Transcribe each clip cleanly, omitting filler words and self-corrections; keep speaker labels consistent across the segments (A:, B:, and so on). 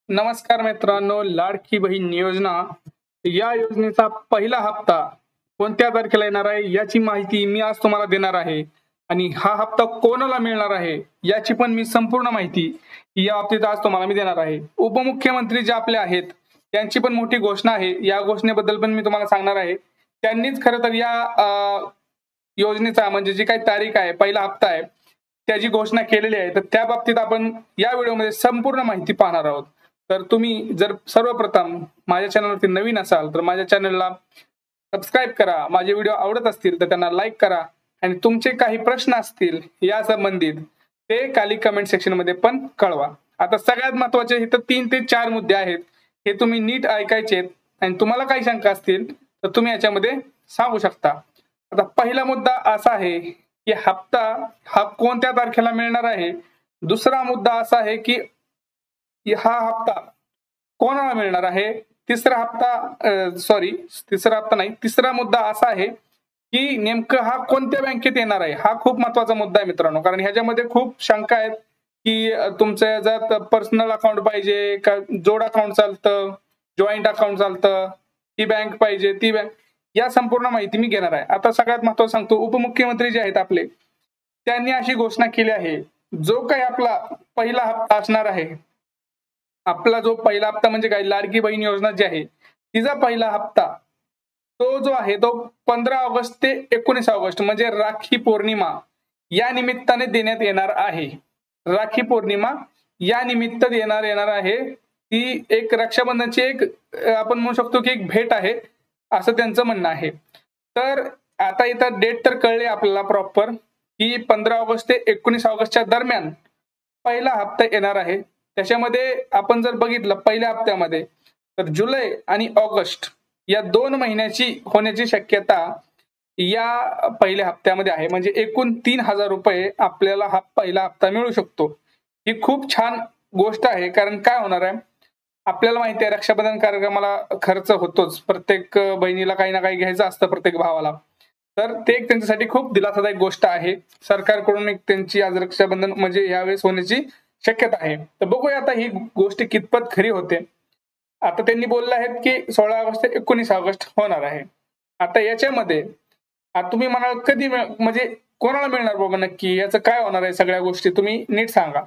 A: नमस्कार मित्रांनो, लाडकी बहीण योजना या योजनेचा पहिला हप्ता कोणत्या तारखेला येणार आहे याची माहिती मी आज तुम्हाला देणार आहे. आणि हा हप्ता कोणाला मिळणार आहे याची पण मी संपूर्ण माहिती या बाबतीत आज तुम्हाला मी देणार आहे. उपमुख्यमंत्री जे आपले आहेत त्यांची पण मोठी घोषणा आहे. या घोषणेबद्दल पण मी तुम्हाला सांगणार आहे. त्यांनीच खरं तर या योजनेचा म्हणजे जी काही तारीख आहे, पहिला हप्ता आहे, त्याची घोषणा केलेली आहे. तर त्या बाबतीत आपण या व्हिडिओमध्ये संपूर्ण माहिती पाहणार आहोत. तर तुम्ही जर सर्वप्रथम माझ्या चॅनलवरती नवीन असाल तर माझ्या चॅनलला सबस्क्राईब करा. माझे व्हिडिओ आवडत असतील तर त्यांना लाईक करा आणि तुमचे काही प्रश्न असतील या संबंधित ते खाली कमेंट सेक्शन मध्ये पण कळवा. आता सगळ्यात महत्त्वाचे इथं 3 ते 4 मुद्दे आहेत. हे तुम्ही नीट ऐकायचे आणि तुम्हाला काही शंका असतील तर तुम्ही याच्यामध्ये सांगू शकता. आता पहिला मुद्दा असा आहे की हप्ता हा कोणत्या तारखेला मिळणार आहे. दुसरा मुद्दा असा आहे की हा हप्ता कोणाला मिळणार आहे. तिसरा मुद्दा असा आहे की नेमकं हा कोणत्या बँकेत येणार आहे. हा खूप महत्वाचा मुद्दा आहे मित्रांनो, कारण ह्याच्यामध्ये खूप शंका आहेत की तुमच्या याच्यात पर्सनल अकाउंट पाहिजे का, जोड अकाउंट चालतं, जॉईंट अकाउंट चालतं, ही बँक पाहिजे ती बँक, या संपूर्ण माहिती मी घेणार आहे. आता सगळ्यात महत्वाचं सांगतो, उपमुख्यमंत्री जे आहेत आपले त्यांनी अशी घोषणा केली आहे, जो काही आपला पहिला हप्ता असणार आहे, आपला जो पहिला हप्ता म्हणजे काय, लाडकी बहीण योजना जी आहे तिचा पहिला हप्ता तो जो आहे तो 15 ऑगस्ट ते 19 ऑगस्ट म्हणजे राखी पौर्णिमा या निमित्ताने देण्यात येणार आहे. राखी पौर्णिमा या निमित्त येणार आहे. ती एक रक्षाबंधनची एक आपण म्हणू शकतो की एक भेट आहे असं त्यांचं म्हणणं आहे. तर आता इथं डेट तर कळले आपल्याला प्रॉपर की 15 ऑगस्ट ते 19 ऑगस्टच्या दरम्यान पहिला हप्ता येणार आहे. त्याच्यामध्ये आपण जर बघितलं पहिल्या हप्त्यामध्ये तर जुलै आणि ऑगस्ट या 2 महिन्याची होण्याची शक्यता या पहिल्या हप्त्यामध्ये आहे. म्हणजे एकूण 3,000 रुपये आपल्याला हा पहिला हप्ता मिळू शकतो. ही खूप छान गोष्ट आहे. कारण काय होणार आहे, आपल्याला माहिती आहे रक्षाबंधन कार्यक्रमाला खर्च होतोच. प्रत्येक बहिणीला काही ना काही घ्यायचं असतं, प्रत्येक भावाला. तर ते एक त्यांच्यासाठी खूप दिलासादायक गोष्ट आहे. सरकारकडून एक त्यांची आज रक्षाबंधन म्हणजे यावेळेस होण्याची शक्यता आहे. तर बघूया आता ही गोष्ट कितपत खरी होते. आता त्यांनी बोलले आहेत की 16 ऑगस्ट ते 19 ऑगस्ट होणार आहे. आता याच्यामध्ये आता तुम्ही म्हणाल कधी म्हणजे कोणाला मिळणार बाबा नक्की, याचं काय होणार आहे, सगळ्या गोष्टी तुम्ही नीट सांगा.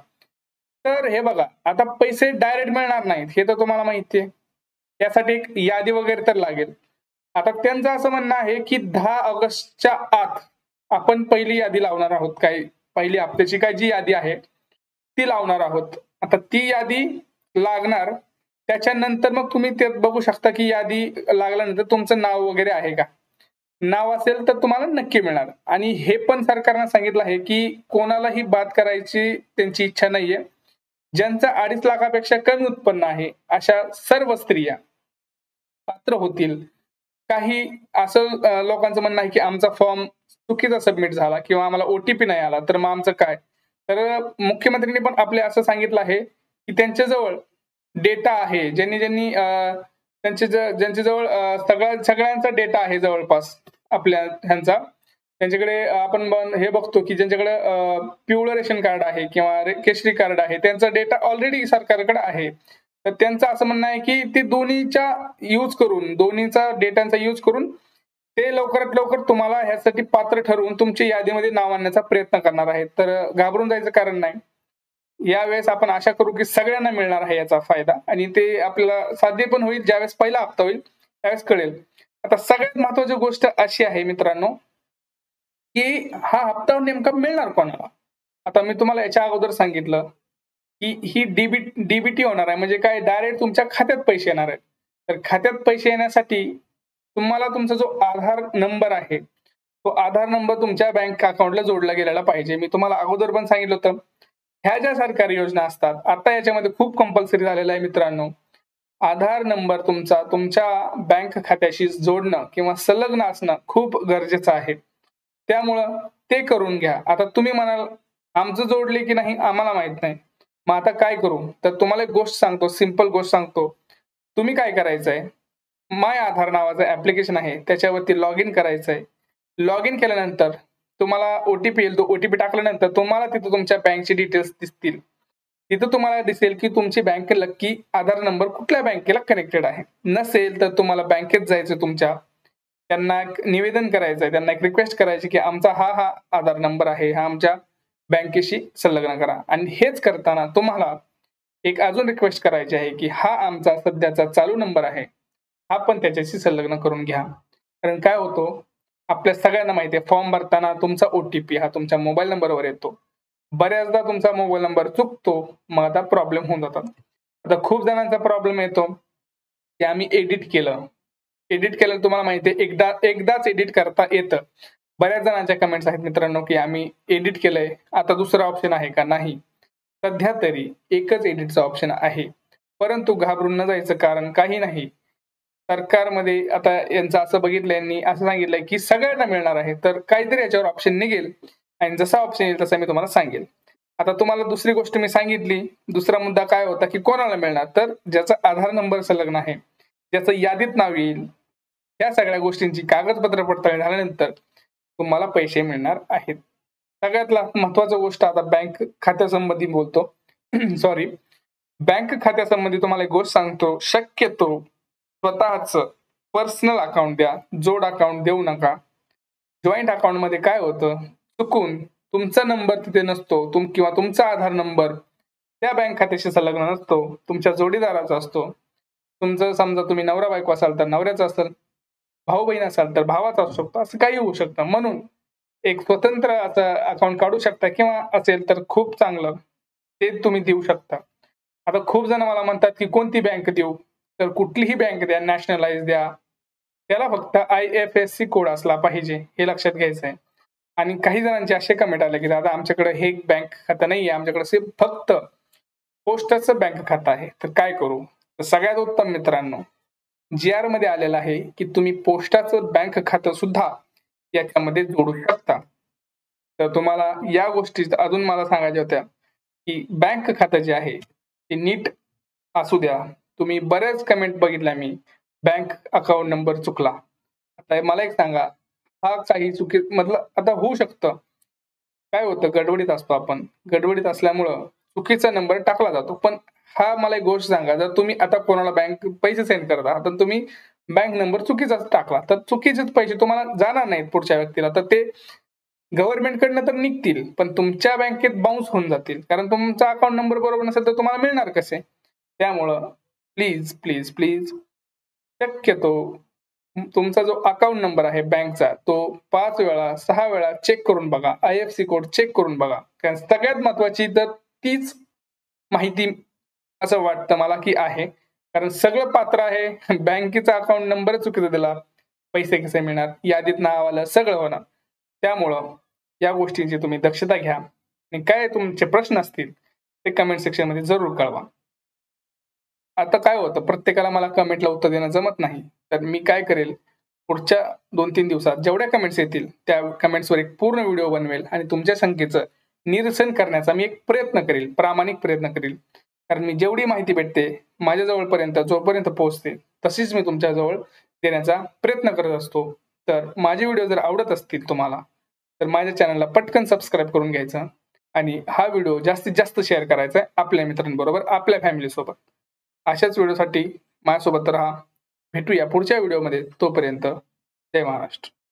A: तर हे बघा, आता पैसे डायरेक्ट मिळणार नाहीत हे तर तुम्हाला माहिती आहे. यासाठी एक यादी वगैरे तर लागेल. आता त्यांचं असं म्हणणं आहे की 10 ऑगस्टच्या आत आपण पहिली यादी लावणार आहोत. काय पहिली हप्त्याची काय जी यादी आहे ती लावणार आहोत. आता ती यादी लागणार, त्याच्यानंतर मग तुम्ही ते बघू शकता की यादी लागल्यानंतर तुमचं नाव वगैरे आहे का. नाव असेल तर तुम्हाला नक्की मिळणार. आणि हे पण सरकारनं सांगितलं आहे की कोणालाही बाद करायची त्यांची इच्छा नाहीये. ज्यांचं 2.5 लाखापेक्षा कमी उत्पन्न आहे अशा सर्व स्त्रिया पात्र होतील. काही असं लोकांचं म्हणणं आहे की आमचा फॉर्म चुकीचा सबमिट झाला किंवा आम्हाला ओटीपी नाही आला तर मग आमचं काय. तर मुख्यमंत्र्यांनी पण आपले असं सांगितलं आहे की त्यांच्याजवळ डेटा आहे, ज्यांनी ज्यांनी ज्यांच्याजवळ सगळ्यांचा डेटा आहे जवळपास आपल्या ह्यांचा. त्यांच्याकडे आपण हे बघतो की ज्यांच्याकडे पिवळं रेशन कार्ड आहे किंवा केशरी कार्ड आहे त्यांचा डेटा ऑलरेडी सरकारकडे आहे. तर त्यांचं असं म्हणणं आहे की ते दोन्हीचा डेटाचा यूज करून ते लवकरात लवकर तुम्हाला ह्यासाठी पात्र ठरवून तुमच्या यादीमध्ये नाव आणण्याचा प्रयत्न करणार आहेत. तर घाबरून जायचं कारण नाही. यावेळेस आपण आशा करू की सगळ्यांना मिळणार आहे याचा फायदा आणि ते आपल्याला साध्य पण होईल. ज्यावेळेस पहिला हप्ता होईल त्यावेळेस कळेल. आता सगळ्यात महत्वाची गोष्ट अशी आहे मित्रांनो की हा हप्ता नेमका मिळणार कोणाला. आता मी तुम्हाला याच्या अगोदर सांगितलं की ही डीबीटी होणार आहे. म्हणजे काय, डायरेक्ट तुमच्या खात्यात पैसे येणार आहेत. तर खात्यात पैसे येण्यासाठी तुम्हाला तुमचा जो आधार नंबर आहे तो आधार नंबर तुमच्या बँक अकाउंटला जोडला गेलेला पाहिजे. मी तुम्हाला अगोदर पण सांगितलं होतं, ह्या ज्या सरकारी योजना असतात आता याच्यामध्ये खूप कंपल्सरी झालेलं आहे मित्रांनो. आधार नंबर तुमचा तुमच्या बँक खात्याशी जोडणं किंवा संलग्न असणं खूप गरजेचं आहे. त्यामुळं ते करून घ्या. आता तुम्ही म्हणाल आमचं जोडले की नाही आम्हाला माहित नाही, मग आता काय करू. तर तुम्हाला एक गोष्ट सांगतो, सिंपल गोष्ट सांगतो. तुम्ही काय करायचंय, माय आधार नावाचं ऍप्लिकेशन आहे त्याच्यावरती लॉग इन करायचंय. लॉग इन केल्यानंतर तुम्हाला ओटीपी येईल. तो ओटीपी टाकल्यानंतर तुम्हाला तिथे तुमच्या बँकचे डिटेल्स दिसतील. तिथं तुम्हाला दिसेल की तुमची बँक लक्की आधार नंबर कुठल्या बँकेला कनेक्टेड आहे. नसेल तर तुम्हाला बँकेत जायचं, तुमच्या त्यांना एक निवेदन करायचं, त्यांना एक रिक्वेस्ट करायची की आमचा हा आधार नंबर आहे, हा आमच्या बँकेशी संलग्न करा. आणि हेच करताना तुम्हाला एक अजून रिक्वेस्ट करायची आहे की हा आमचा सध्याचा चालू नंबर आहे, हा पण त्याच्याशी संलग्न करून घ्या. कारण काय होतं, आपल्या सगळ्यांना माहिती आहे, फॉर्म भरताना तुमचा ओटीपी हा तुमच्या मोबाईल नंबरवर येतो. बऱ्याचदा तुमचा मोबाईल नंबर चुकतो, मग आता प्रॉब्लेम होऊन जातात. आता खूप जणांचा प्रॉब्लेम येतो की आम्ही एडिट केलं तुम्हाला माहिती आहे, एकदाच एडिट करता येतं. बऱ्याच जणांच्या कमेंट्स आहेत मित्रांनो की आम्ही एडिट केलंय, आता दुसरा ऑप्शन आहे का? नाही, सध्या तरी एकच एडिटचा ऑप्शन आहे. परंतु घाबरून न जायचं, कारण काही नाही. सरकारमध्ये आता यांचं असं बघितलं, यांनी असं सांगितलंय की सगळ्यांना मिळणार आहे, तर काहीतरी याच्यावर ऑप्शन निघेल आणि जसा ऑप्शन येईल तसा मी तुम्हाला सांगेल. आता तुम्हाला दुसरी गोष्ट मी सांगितली, दुसरा मुद्दा काय होता की कोणाला मिळणार, तर ज्याचा आधार नंबर संलग्न आहे, ज्याचं यादीत नाव येईल, या सगळ्या गोष्टींची कागदपत्र पडताळणी झाल्यानंतर तुम्हाला पैसे मिळणार आहेत. सगळ्यात महत्वाची गोष्ट, आता बँक खात्यासंबंधी बोलतो सॉरी, बँक खात्यासंबंधी तुम्हाला एक गोष्ट सांगतो, शक्यतो स्वतःच पर्सनल अकाउंट द्या, जोड अकाउंट देऊ नका. जॉईंट अकाउंट मध्ये काय होतं, चुकून तुमचा नंबर तिथे नसतो, किंवा तुमचा आधार नंबर त्या बँक खात्याशी संलग्न नसतो, तुमच्या जोडीदाराचा असतो. तुमचं समजा तुम्ही नवरा बायको असाल तर नवऱ्याचा असेल, भाऊ बहीण असाल तर भावाचा असू शकतो, असं काही होऊ शकतं. म्हणून एक स्वतंत्र असं अकाउंट काढू शकता, किंवा असेल तर खूप चांगलं, ते तुम्ही देऊ शकता. आता खूप जण मला म्हणतात की कोणती बँक देऊ, तर कुठलीही बँक द्या, नॅशनलाइज द्या, त्याला फक्त IFSC कोड असला पाहिजे, हे लक्षात घ्यायचं आहे. आणि काही जणांचे असे कमेंट आले की दादा आमच्याकडे हे बँक खातं नाहीये, आमच्याकडे फक्त पोस्टाचं बँक खातं आहे, तर काय करू? तर सगळ्यात उत्तम मित्रांनो, GR मध्ये आलेलं आहे की तुम्ही पोस्टाचं बँक खातं सुद्धा याच्यामध्ये जोडू शकता. तर तुम्हाला या गोष्टी अजून मला सांगायच्या होत्या की बँक खातं जे आहे ते नीट असू द्या. तुम्ही बरेच कमेंट बघितल्या मी, बँक अकाउंट नंबर चुकला. आता मला एक सांगा, हा काही मतलब आता होऊ शकतं, काय होतं, गडबडीत असतो आपण, गडबडीत असल्यामुळं चुकीचा नंबर टाकला जातो. पण हा मला एक गोष्ट सांगा, जर तुम्ही आता कोणाला बँक पैसे सेंड करता, आता तुम्ही बँक नंबर चुकीचाच टाकला, तर चुकीचेच पैसे तुम्हाला जाणार नाहीत पुढच्या व्यक्तीला, तर ते गव्हर्नमेंटकडनं तर निघतील, पण तुमच्या बँकेत बाउन्स होऊन जातील, कारण तुमचा अकाउंट नंबर बरोबर नसेल तर तुम्हाला मिळणार कसे? त्यामुळं प्लीज प्लीज प्लीज शक्यतो तुमचा जो अकाउंट नंबर आहे बँकचा, तो 5 वेळा 6 वेळा चेक करून बघा, IFSC कोड चेक करून बघा. कारण सगळ्यात महत्वाची तर तीच माहिती असं वाटतं मला की आहे, कारण सगळं पात्र आहे. बँकेचा अकाउंट नंबर चुकीचा दिला, पैसे कसे मिळणार, यादीत नाव आलं, सगळं होणार. त्यामुळं या गोष्टींची तुम्ही दक्षता घ्या, आणि काय तुमचे प्रश्न असतील ते कमेंट सेक्शन मध्ये जरूर कळवा. आता काय होतं, प्रत्येकाला मला कमेंटला उत्तर देणं जमत नाही, तर मी काय करेल, पुढच्या 2-3 दिवसात जेवढ्या कमेंट्स येतील त्या कमेंट्सवर एक पूर्ण व्हिडिओ बनवेल आणि तुमच्या शंकेचं निरसन करण्याचा मी एक प्रयत्न करेल, प्रामाणिक प्रयत्न करेल. कारण मी जेवढी माहिती भेटते माझ्या जवळपर्यंत, जोपर्यंत पोहोचते, तशीच मी तुमच्या जवळ देण्याचा प्रयत्न करत असतो. तर माझे व्हिडिओ जर आवडत असतील तुम्हाला, तर माझ्या चॅनलला पटकन सबस्क्राईब करून घ्यायचं आणि हा व्हिडिओ जास्तीत जास्त शेअर करायचा आहे आपल्या मित्रांबरोबर, आपल्या फॅमिलीसोबत. अशाच व्हिडिओसाठी माझ्यासोबत राहा. भेटूया पुढच्या व्हिडिओमध्ये. तोपर्यंत जय महाराष्ट्र.